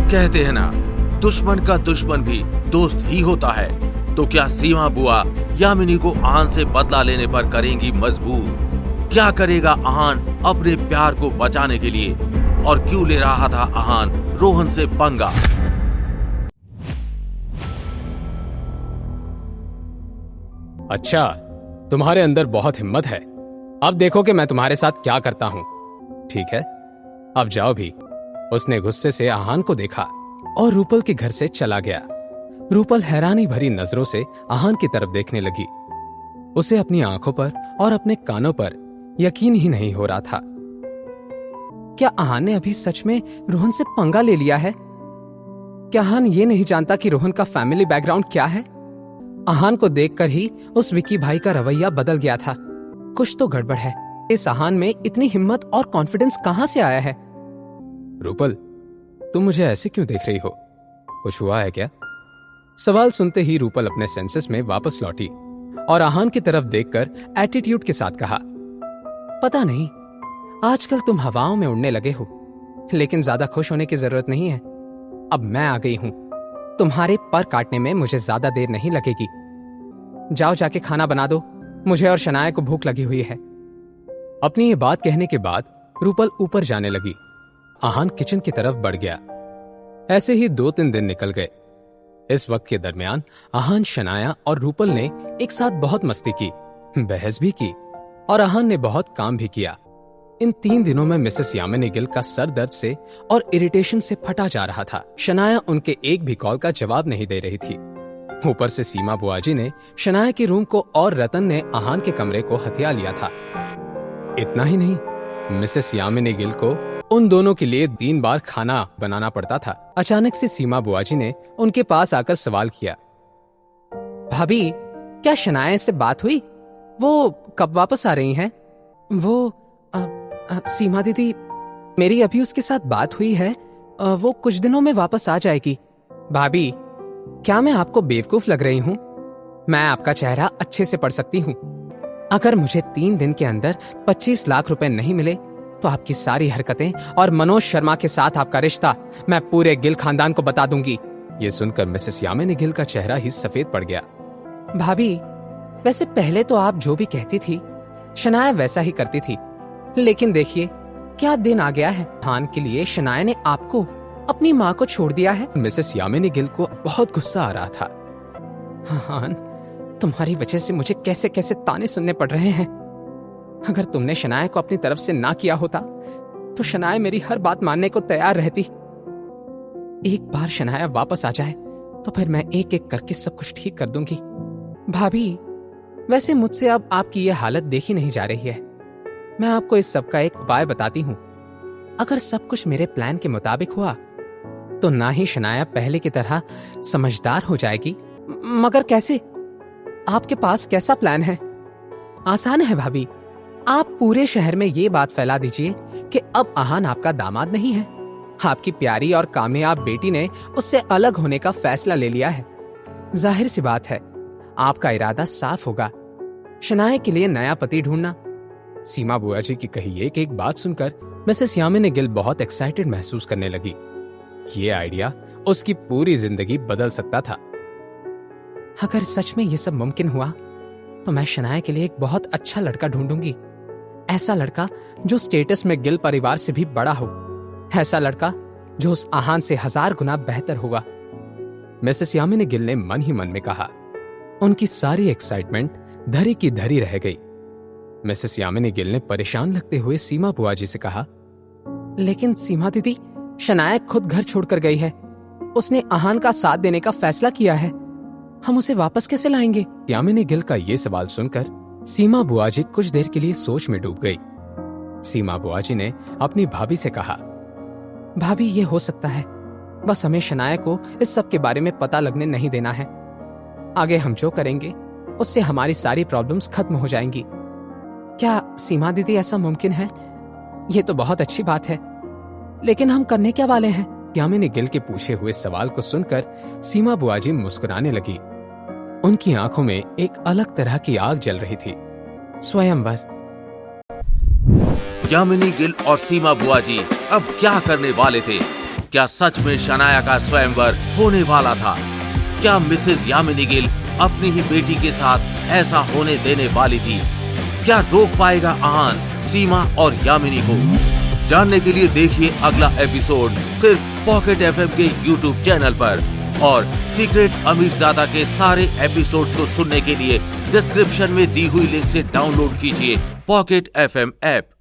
कहते हैं ना, दुश्मन का दुश्मन भी दोस्त ही होता है। तो क्या सीमा बुआ यामिनी को आहान से बदला लेने पर करेंगी मजबूर? क्या करेगा आहान अपने प्यार को बचाने के लिए? और क्यों ले रहा था आहान रोहन से पंगा? अच्छा, तुम्हारे अंदर बहुत हिम्मत है। अब देखो कि मैं तुम्हारे साथ क्या करता हूं। ठीक है, अब जाओ भी। उसने गुस्से से आहान को देखा और रूपल के घर से चला गया। रूपल हैरानी भरी नजरों से आहान की तरफ देखने लगी। उसे अपनी आंखों पर और अपने कानों पर यकीन ही नहीं हो रहा था। क्या आहान ने अभी सच में रोहन से पंगा ले लिया है? क्या आहान ये नहीं जानता कि रोहन का फैमिली बैकग्राउंड क्या है? आहान को देखकर ही उस विकी भाई का रवैया बदल गया था। कुछ तो गड़बड़ है। इस आहान में इतनी हिम्मत और कॉन्फिडेंस कहां से आया है? रूपल, तुम मुझे ऐसे क्यों देख रही हो? कुछ हुआ है क्या? सवाल सुनते ही रूपल अपने सेंसेस में वापस लौटी और आहान की तरफ देखकर एटीट्यूड के साथ कहा, पता नहीं, आजकल तुम हवाओं में उड़ने लगे हो, लेकिन ज्यादा खुश होने की जरूरत नहीं है। अब मैं आ गई हूं। तुम्हारे पर काटने में मुझे ज्यादा देर नहीं लगेगी। जाओ जाके खाना बना दो, मुझे और शनाया को भूख लगी हुई है। अपनी ये बात कहने के बाद रूपल ऊपर जाने लगी। आहान किचन की तरफ बढ़ गया। ऐसे ही 2-3 दिन निकल गए। इस वक्त के दरमियान आहान, शनाया और रूपल ने एक साथ बहुत मस्ती की, बहस भी की और आहान ने बहुत काम भी किया। इन 3 दिनों में मिसेस यामिनी गिल का सर दर्द से और इरिटेशन से फटा जा रहा था। शनाया उनके एक भी कॉल का जवाब नहीं दे रही थी। ऊपर से सीमा बुआजी ने शनाया के रूम को और रतन ने आहान के कमरे को हथिया लिया था। इतना ही नहीं, मिसेस यामिनी गिल को उन दोनों के लिए 3 बार खाना बनाना पड़ता था। अचानक से सीमा बुआजी ने उनके पास आकर सवाल किया, भाभी, क्या शनाया से बात हुई? वो कब वापस आ रही हैं? सीमा दीदी, मेरी अभी उसके साथ बात हुई है। वो कुछ दिनों में वापस आ जाएगी। भाभी, क्या मैं आपको बेवकूफ लग रही हूँ? मैं आपका चेहरा अच्छे से पढ़ सकती हूँ। अगर मुझे 3 दिन के अंदर 25 लाख रुपए नहीं मिले तो आपकी सारी हरकतें और मनोज शर्मा के साथ आपका रिश्ता मैं पूरे गिल खानदान को बता दूंगी। ये सुनकर मिसेस यामिनी गिल का चेहरा ही सफेद पड़ गया। भाभी, वैसे पहले तो आप जो भी कहती थी शनाया वैसा ही करती थी, लेकिन देखिए क्या दिन आ गया है। खान के लिए शनाया ने आपको, अपनी माँ को छोड़ दिया है। मिसेस यामिनी गिल को बहुत गुस्सा आ रहा था। हान, तुम्हारी वजह से मुझे कैसे कैसे ताने सुनने पड़ रहे हैं। अगर तुमने शनाया को अपनी तरफ से ना किया होता तो शनाया मेरी हर बात मानने को तैयार रहती। एक बार शनाया वापस आ जाए तो फिर मैं एक एक करके सब कुछ ठीक कर दूंगी। भाभी, वैसे मुझसे अब आपकी ये हालत देखी नहीं जा रही है। मैं आपको इस सब का एक उपाय बताती हूँ। अगर सब कुछ मेरे प्लान के मुताबिक हुआ तो ना ही शनाया पहले की तरह समझदार हो जाएगी। मगर कैसे? आपके पास कैसा प्लान है? आसान है भाभी, आप पूरे शहर में ये बात फैला दीजिए कि अब आहान आपका दामाद नहीं है। आपकी प्यारी और कामयाब बेटी ने उससे अलग होने का फैसला ले लिया है। जाहिर सी बात है, आपका इरादा साफ होगा, शनाया के लिए नया पति ढूंढना। सीमा बुआ जी की कही एक एक बात सुनकर मिसेस यामिनी गिल बहुत एक्साइटेड महसूस करने लगी। ये आइडिया उसकी पूरी जिंदगी बदल सकता था। अगर सच में ये सब मुमकिन हुआ तो मैं शनाया के लिए एक बहुत अच्छा लड़का ढूंढूंगी। ऐसा लड़का जो स्टेटस में गिल परिवार से भी बड़ा हो। ऐसा लड़का जो उस आहान से 1000 गुना बेहतर होगा। मिसेस यामिनी गिल ने मन ही मन में कहा। उनकी सारी एक्साइटमेंट धरी की धरी रह गई। मिसेस यामिनी गिल ने परेशान लगते हुए सीमा बुआ जी से कहा, लेकिन सीमा दीदी, शनाया खुद घर छोड़कर गई है। उसने आहान का साथ देने का फैसला किया है। हम उसे वापस कैसे लाएंगे? यामिनी गिल का ये सवाल सुनकर सीमा बुआ जी कुछ देर के लिए सोच में डूब गई। सीमा बुआ जी ने अपनी भाभी से कहा, भाभी, ये हो सकता है, बस हमें शनाया को इस सब के बारे में पता लगने नहीं देना है। आगे हम जो करेंगे उससे हमारी सारी प्रॉब्लम्स खत्म हो जाएंगी। क्या सीमा दीदी ऐसा मुमकिन है? ये तो बहुत अच्छी बात है, लेकिन हम करने क्या वाले हैं? यामिनी गिल के पूछे हुए सवाल को सुनकर सीमा बुआ जी मुस्कुराने लगी। उनकी आंखों में एक अलग तरह की आग जल रही थी। स्वयंवर। यामिनी गिल और सीमा बुआ जी अब क्या करने वाले थे? क्या सच में शनाया का स्वयंवर होने वाला था? क्या मिसेस यामिनी गिल अपनी ही बेटी के साथ ऐसा होने देने वाली थी? क्या रोक पाएगा आहान सीमा और यामिनी को? जानने के लिए देखिए अगला एपिसोड सिर्फ पॉकेट एफएम के यूट्यूब चैनल पर। और सीक्रेट अमीरजादा के सारे एपिसोड्स को सुनने के लिए डिस्क्रिप्शन में दी हुई लिंक से डाउनलोड कीजिए पॉकेट एफएम ऐप।